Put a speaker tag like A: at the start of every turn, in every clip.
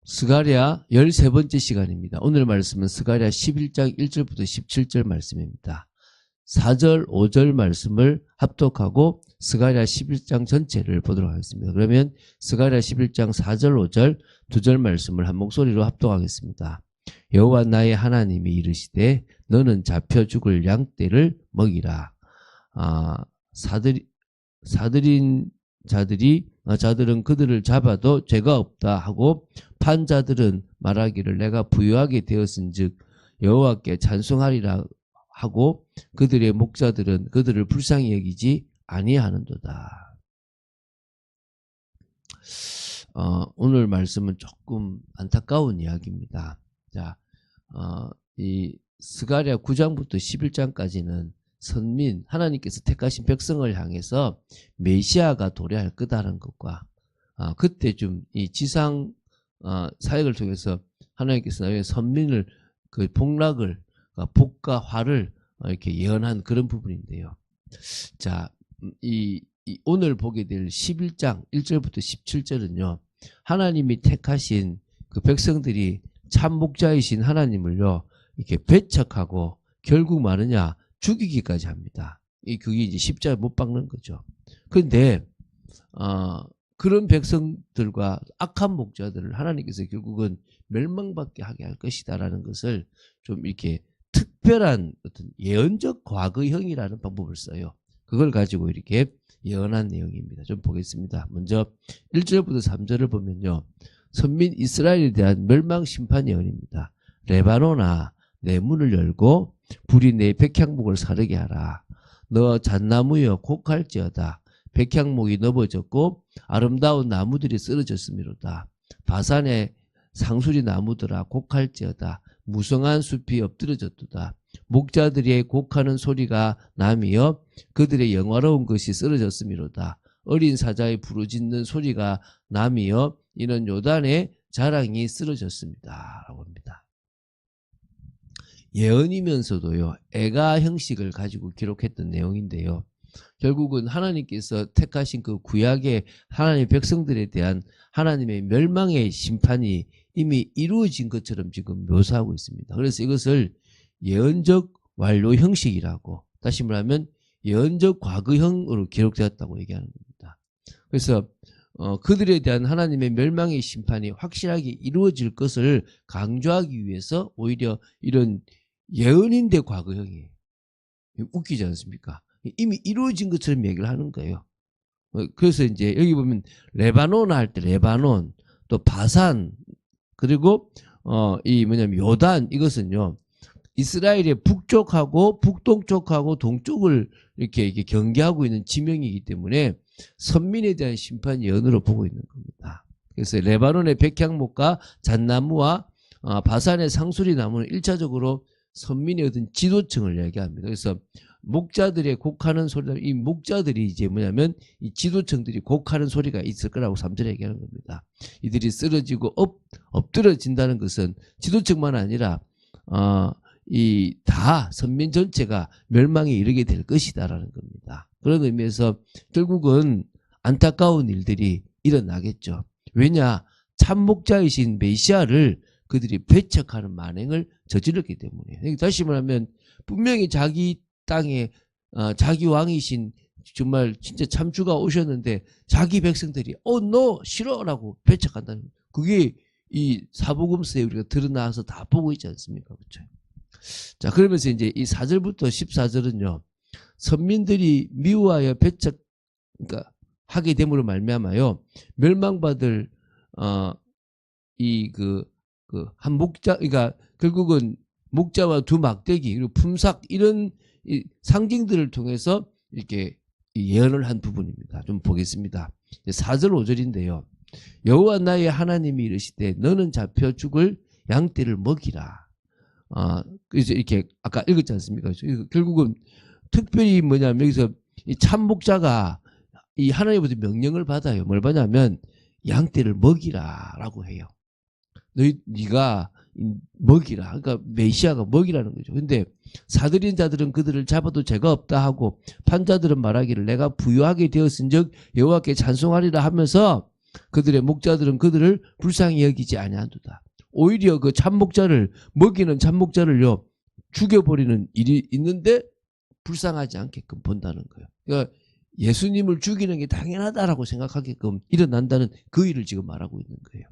A: 스가랴 13번째 시간입니다. 오늘 말씀은 스가랴 11장 1절부터 17절 말씀입니다. 4절, 5절 말씀을 합독하고 스가랴 11장 전체를 보도록 하겠습니다. 그러면 스가랴 11장 4절, 5절 두 절 말씀을 한 목소리로 합독하겠습니다. 여호와 나의 하나님이 이르시되 너는 잡혀 죽을 양떼를 먹이라. 사들인 자들은 그들을 잡아도 죄가 없다 하고 판 자들은 말하기를 내가 부유하게 되었은즉 여호와께 찬송하리라 하고 그들의 목자들은 그들을 불쌍히 여기지 아니하는도다. 오늘 말씀은 조금 안타까운 이야기입니다. 자, 이 스가랴 9장부터 11장까지는 선민, 하나님께서 택하신 백성을 향해서 메시아가 도래할 거다라는 것과 그때 좀 이 지상 사역을 통해서 하나님께서 선민을 그 복락을 복과 화를 이렇게 예언한 그런 부분인데요. 자, 오늘 보게 될 11장 1절부터 17절은요. 하나님이 택하신 그 백성들이 참 목자이신 하나님을요. 이렇게 배척하고 결국 말하냐 죽이기까지 합니다. 그게 이제 십자가에 못 박는 거죠. 그런데 그런 백성들과 악한 목자들을 하나님께서 결국은 멸망받게 하게 할 것이다라는 것을 좀 이렇게 특별한 어떤 예언적 과거형이라는 방법을 써요. 그걸 가지고 이렇게 예언한 내용입니다. 좀 보겠습니다. 먼저 1절부터 3절을 보면요. 선민 이스라엘에 대한 멸망 심판 예언입니다. 레바논아 내 문을 열고 불이 내 백향목을 사르게 하라. 너 잣나무여 곡할지어다. 백향목이 넘어졌고 아름다운 나무들이 쓰러졌음이로다. 바산의 상수리 나무들아 곡할지어다. 무성한 숲이 엎드러졌도다. 목자들의 곡하는 소리가 남이여 그들의 영화로운 것이 쓰러졌음이로다. 어린 사자의 부르짖는 소리가 남이여 이는 요단의 자랑이 쓰러졌습니다. 라고 합니다. 예언이면서도요. 애가 형식을 가지고 기록했던 내용인데요. 결국은 하나님께서 택하신 그 구약의 하나님의 백성들에 대한 하나님의 멸망의 심판이 이미 이루어진 것처럼 지금 묘사하고 있습니다. 그래서 이것을 예언적 완료 형식이라고, 다시 말하면 예언적 과거형으로 기록되었다고 얘기하는 겁니다. 그래서 그들에 대한 하나님의 멸망의 심판이 확실하게 이루어질 것을 강조하기 위해서 오히려 이런 예언인데 과거형이에요. 웃기지 않습니까? 이미 이루어진 것처럼 얘기를 하는 거예요. 그래서 이제 여기 보면 레바논 할 때 레바논, 또 바산, 그리고 요단, 이것은요 이스라엘의 북쪽하고 북동쪽하고 동쪽을 이렇게 경계하고 있는 지명이기 때문에 선민에 대한 심판 예언으로 보고 있는 겁니다. 그래서 레바논의 백향목과 잣나무와 바산의 상수리 나무는 1차적으로 선민의 어떤 지도층을 얘기합니다. 그래서 목자들의 곡하는 소리가, 이 목자들이 이제 뭐냐면 이 지도층들이 곡하는 소리가 있을 거라고 3절에 얘기하는 겁니다. 이들이 쓰러지고 엎드러진다는 것은 지도층만 아니라 이 다 선민 전체가 멸망에 이르게 될 것이다라는 겁니다. 그런 의미에서 결국은 안타까운 일들이 일어나겠죠. 왜냐? 참 목자이신 메시아를 그들이 배척하는 만행을 저질렀기 때문에. 다시 말하면 분명히 자기 땅에 자기 왕이신 정말 진짜 참주가 오셨는데 자기 백성들이 너 싫어라고 배척한다는, 그게 이 사복음서에 우리가 드러나서 다 보고 있지 않습니까? 그렇죠? 자, 그러면서 이제 이 4절부터 14절은요. 선민들이 미워하여 배척, 그러니까 하게 됨으로 말미암아요. 멸망받을 한 목자, 그러니까 결국은 목자와 두 막대기 그리고 품삯 이런 이 상징들을 통해서 이렇게 예언을 한 부분입니다. 좀 보겠습니다. 4절 5절인데요. 여호와 나의 하나님이 이르시되 너는 잡혀 죽을 양떼를 먹이라. 그래서 이렇게 아까 읽었지 않습니까? 결국은 특별히 뭐냐면 여기서 이 참 목자가 이 하나님부터 명령을 받아요. 뭘 받냐면 양떼를 먹이라라고 해요. 네가 먹이라. 그러니까 메시아가 먹이라는 거죠. 근데 사들인 자들은 그들을 잡아도 죄가 없다 하고 판자들은 말하기를 내가 부유하게 되었은즉 여호와께 찬송하리라 하면서 그들의 목자들은 그들을 불쌍히 여기지 아니하도다. 오히려 그 참목자를 먹이는 참목자를요 죽여버리는 일이 있는데 불쌍하지 않게끔 본다는 거예요. 그러니까 예수님을 죽이는 게 당연하다라고 생각하게끔 일어난다는 그 일을 지금 말하고 있는 거예요.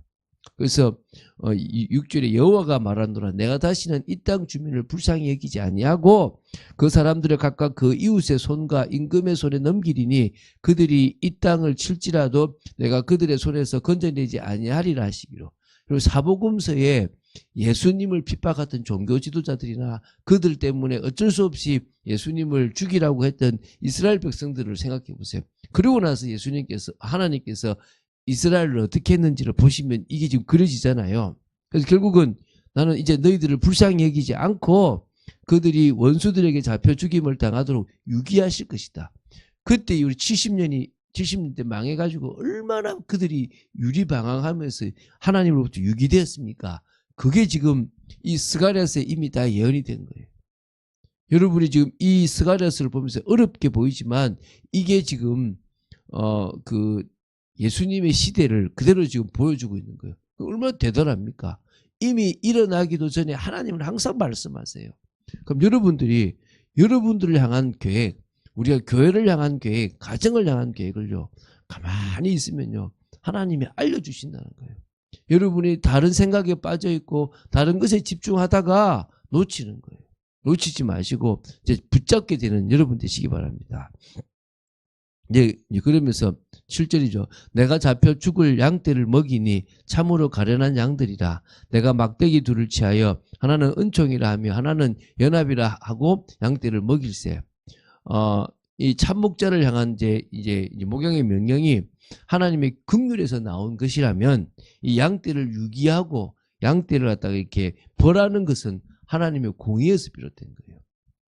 A: 그래서 6절에 여호와가 말하노라 내가 다시는 이 땅 주민을 불쌍히 여기지 아니하고 그 사람들을 각각 그 이웃의 손과 임금의 손에 넘기리니 그들이 이 땅을 칠지라도 내가 그들의 손에서 건져내지 아니하리라 하시기로. 그리고 사복음서에 예수님을 핍박했던 종교 지도자들이나 그들 때문에 어쩔 수 없이 예수님을 죽이라고 했던 이스라엘 백성들을 생각해 보세요. 그러고 나서 하나님께서 이스라엘을 어떻게 했는지를 보시면 이게 지금 그려지잖아요. 그래서 결국은 나는 이제 너희들을 불쌍히 여기지 않고 그들이 원수들에게 잡혀 죽임을 당하도록 유기하실 것이다. 그때 우리 70년대 망해가지고 얼마나 그들이 유리방황하면서 하나님으로부터 유기되었습니까? 그게 지금 이 스가랴서에 이미 다 예언이 된 거예요. 여러분이 지금 이 스가랴서를 보면서 어렵게 보이지만 이게 지금 그 예수님의 시대를 그대로 지금 보여주고 있는 거예요. 얼마나 대단합니까? 이미 일어나기도 전에 하나님은 항상 말씀하세요. 그럼 여러분들을 향한 계획, 우리가 교회를 향한 계획, 가정을 향한 계획을요 가만히 있으면요 하나님이 알려주신다는 거예요. 여러분이 다른 생각에 빠져있고 다른 것에 집중하다가 놓치는 거예요. 놓치지 마시고 이제 붙잡게 되는 여러분 되시기 바랍니다. 이제 그러면서 7절이죠. 내가 잡혀 죽을 양떼를 먹이니 참으로 가련한 양들이라. 내가 막대기 둘을 취하여 하나는 은총이라 하며 하나는 연합이라 하고 양떼를 먹일세. 이 참목자를 향한 이제 목양의 명령이 하나님의 긍휼에서 나온 것이라면 이 양떼를 유기하고 양떼를 갖다가 이렇게 벌하는 것은 하나님의 공의에서 비롯된 거예요.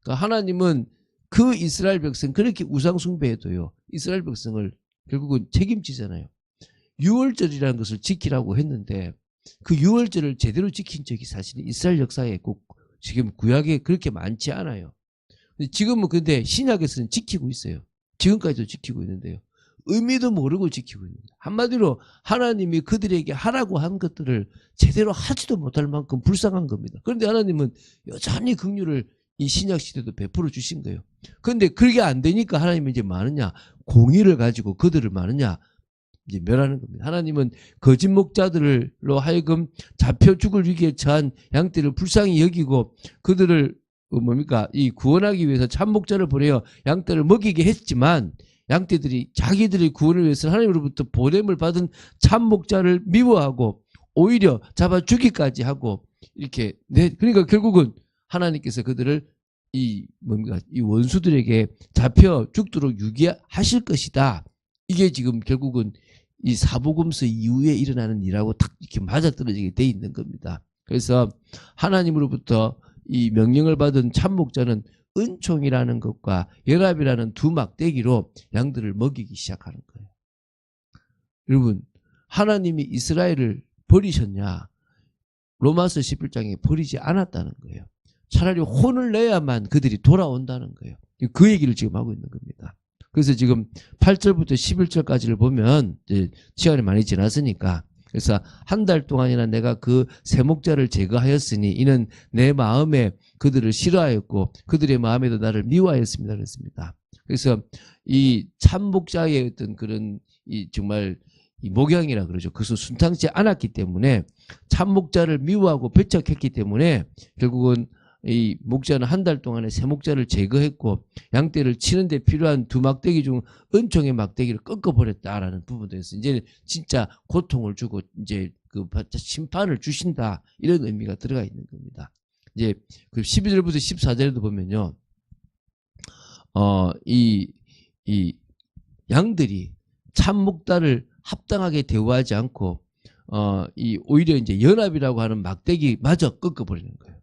A: 그러니까 하나님은 그 이스라엘 백성 그렇게 우상 숭배해도요 이스라엘 백성을 결국은 책임지잖아요. 유월절이라는 것을 지키라고 했는데 그 유월절을 제대로 지킨 적이 사실 이스라엘 역사에 지금 구약에 그렇게 많지 않아요. 지금은 근데 신약에서는 지키고 있어요. 지금까지도 지키고 있는데요. 의미도 모르고 지키고 있는 거예요. 한마디로 하나님이 그들에게 하라고 한 것들을 제대로 하지도 못할 만큼 불쌍한 겁니다. 그런데 하나님은 여전히 긍휼을 이 신약 시대도 베풀어 주신 거예요. 그런데 그게 안 되니까 하나님은 이제 마느냐 공의를 가지고 그들을 마느냐 이제 멸하는 겁니다. 하나님은 거짓 목자들로 하여금 잡혀 죽을 위기에 처한 양떼를 불쌍히 여기고 그들을 이 구원하기 위해서 참 목자를 보내어 양떼를 먹이게 했지만 양떼들이 자기들의 구원을 위해서 하나님으로부터 보냄을 받은 참 목자를 미워하고 오히려 잡아 죽이까지 하고 이렇게 그러니까 결국은 하나님께서 그들을 이 원수들에게 잡혀 죽도록 유기하실 것이다. 이게 지금 결국은 이 사복음서 이후에 일어나는 일하고 딱 이렇게 맞아떨어지게 돼 있는 겁니다. 그래서 하나님으로부터 이 명령을 받은 참목자는 은총이라는 것과 연합이라는 두 막대기로 양들을 먹이기 시작하는 거예요. 여러분 하나님이 이스라엘을 버리셨냐? 로마서 11장에 버리지 않았다는 거예요. 차라리 혼을 내야만 그들이 돌아온다는 거예요. 그 얘기를 지금 하고 있는 겁니다. 그래서 지금 8절부터 11절까지를 보면 이제 시간이 많이 지났으니까 그래서 한 달 동안이나 내가 그 세목자를 제거하였으니 이는 내 마음에 그들을 싫어하였고 그들의 마음에도 나를 미워하였습니다. 그랬습니다. 그래서 이 참목자의 어떤 그런 이 정말 이 목양이라 그러죠. 그것은 순탄치 않았기 때문에 참목자를 미워하고 배척했기 때문에 결국은 이 목자는 한 달 동안에 세 목자를 제거했고 양떼를 치는데 필요한 두 막대기 중 은총의 막대기를 꺾어버렸다라는 부분에서 이제 진짜 고통을 주고 이제 그 심판을 주신다 이런 의미가 들어가 있는 겁니다. 이제 그 12절부터 14절에도 보면요, 이 양들이 참 목자를 합당하게 대우하지 않고 오히려 이제 연합이라고 하는 막대기마저 꺾어버리는 거예요.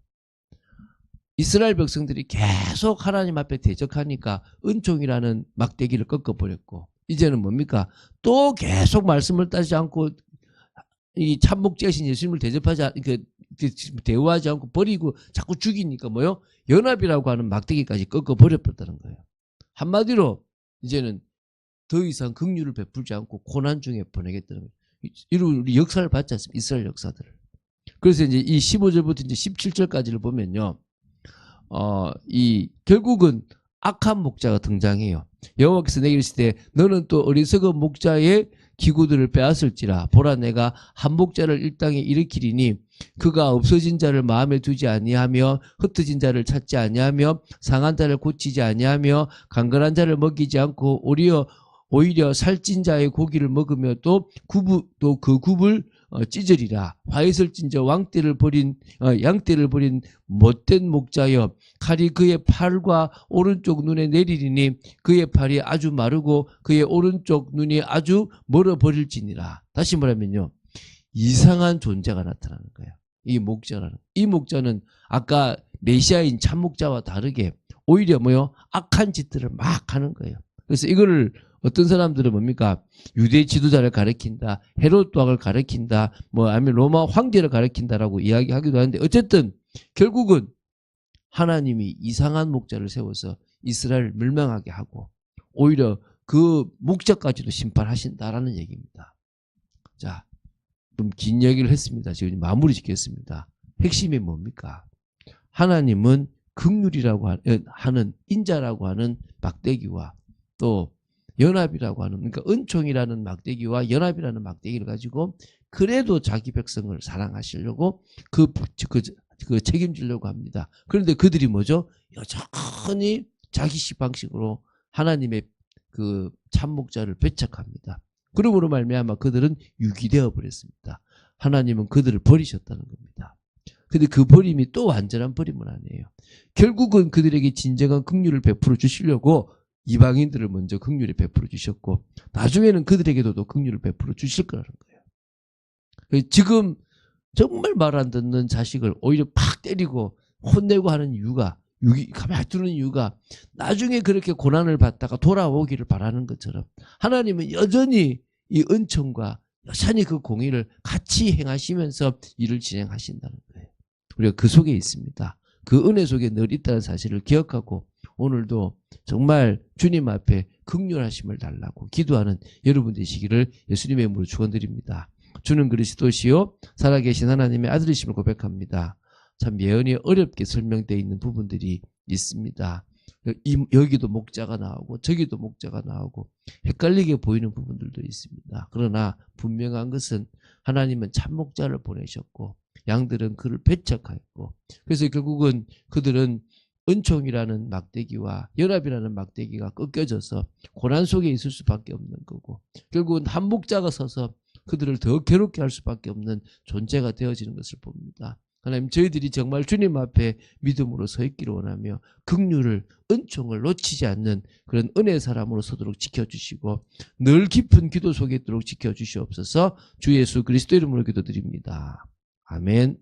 A: 이스라엘 백성들이 계속 하나님 앞에 대적하니까 은총이라는 막대기를 꺾어버렸고 이제는 뭡니까? 또 계속 말씀을 따지지 않고 이 참목자신 예수님을 대우하지 않고 버리고 자꾸 죽이니까 뭐요? 연합이라고 하는 막대기까지 꺾어버렸다는 거예요. 한마디로 이제는 더 이상 긍휼을 베풀지 않고 고난 중에 보내겠다는 거예요. 이런 우리 역사를 봤지 않습니까? 이스라엘 역사들을. 그래서 이제 이 15절부터 이제 17절까지를 보면요. 이 결국은 악한 목자가 등장해요. 여호와께서 내게 이르시되 너는 또 어리석은 목자의 기구들을 빼앗을지라. 보라 내가 한 목자를 이 땅에 일으키리니 그가 없어진 자를 마음에 두지 아니하며 흩어진 자를 찾지 아니하며 상한 자를 고치지 아니하며 강건한 자를 먹이지 않고 오히려 살찐 자의 고기를 먹으며 또 그 굽을 찢으리라. 화에서 찐저 양떼를 버린 못된 목자여 칼이 그의 팔과 오른쪽 눈에 내리리니 그의 팔이 아주 마르고 그의 오른쪽 눈이 아주 멀어 버릴지니라. 다시 말하면요, 이상한 존재가 나타나는 거예요. 이 목자는 아까 메시아인 참 목자와 다르게 오히려 악한 짓들을 막 하는 거예요. 그래서 이거를 어떤 사람들은 뭡니까? 유대 지도자를 가리킨다, 헤롯 왕을 가리킨다, 아니면 로마 황제를 가리킨다라고 이야기하기도 하는데, 어쨌든 결국은 하나님이 이상한 목자를 세워서 이스라엘을 멸망하게 하고 오히려 그 목자까지도 심판하신다라는 얘기입니다. 자, 좀 긴 얘기를 했습니다. 지금 마무리 짓겠습니다. 핵심이 뭡니까? 하나님은 긍휼이라고 하는 인자라고 하는 막대기와 또 연합이라고 하는, 그러니까 은총이라는 막대기와 연합이라는 막대기를 가지고 그래도 자기 백성을 사랑하시려고 그 책임지려고 합니다. 그런데 그들이 뭐죠? 여전히 자기식 방식으로 하나님의 그 참목자를 배척합니다. 그러므로 말미암아 그들은 유기되어 버렸습니다. 하나님은 그들을 버리셨다는 겁니다. 근데 그 버림이 또 완전한 버림은 아니에요. 결국은 그들에게 진정한 긍휼을 베풀어 주시려고 이방인들을 먼저 긍휼히 베풀어 주셨고 나중에는 그들에게도 또 긍휼을 베풀어 주실 거라는 거예요. 지금 정말 말 안 듣는 자식을 오히려 팍 때리고 혼내고 하는 이유가, 가만히 두는 이유가 나중에 그렇게 고난을 받다가 돌아오기를 바라는 것처럼 하나님은 여전히 이 은총과 여전히 그 공의를 같이 행하시면서 일을 진행하신다는 거예요. 우리가 그 속에 있습니다. 그 은혜 속에 늘 있다는 사실을 기억하고 오늘도 정말 주님 앞에 긍휼하심을 달라고 기도하는 여러분 되시기를 예수님의 이름으로 축원드립니다. 주는 그리스도시요 살아계신 하나님의 아들이심을 고백합니다. 참 예언이 어렵게 설명되어 있는 부분들이 있습니다. 여기도 목자가 나오고 저기도 목자가 나오고 헷갈리게 보이는 부분들도 있습니다. 그러나 분명한 것은 하나님은 참 목자를 보내셨고 양들은 그를 배척하였고, 그래서 결국은 그들은 은총이라는 막대기와 연합이라는 막대기가 꺾여져서 고난 속에 있을 수밖에 없는 거고, 결국은 한 목자가 서서 그들을 더 괴롭게 할 수밖에 없는 존재가 되어지는 것을 봅니다. 하나님, 저희들이 정말 주님 앞에 믿음으로 서 있기를 원하며 긍휼을, 은총을 놓치지 않는 그런 은혜의 사람으로 서도록 지켜주시고 늘 깊은 기도 속에 있도록 지켜주시옵소서. 주 예수 그리스도 이름으로 기도드립니다. 아멘.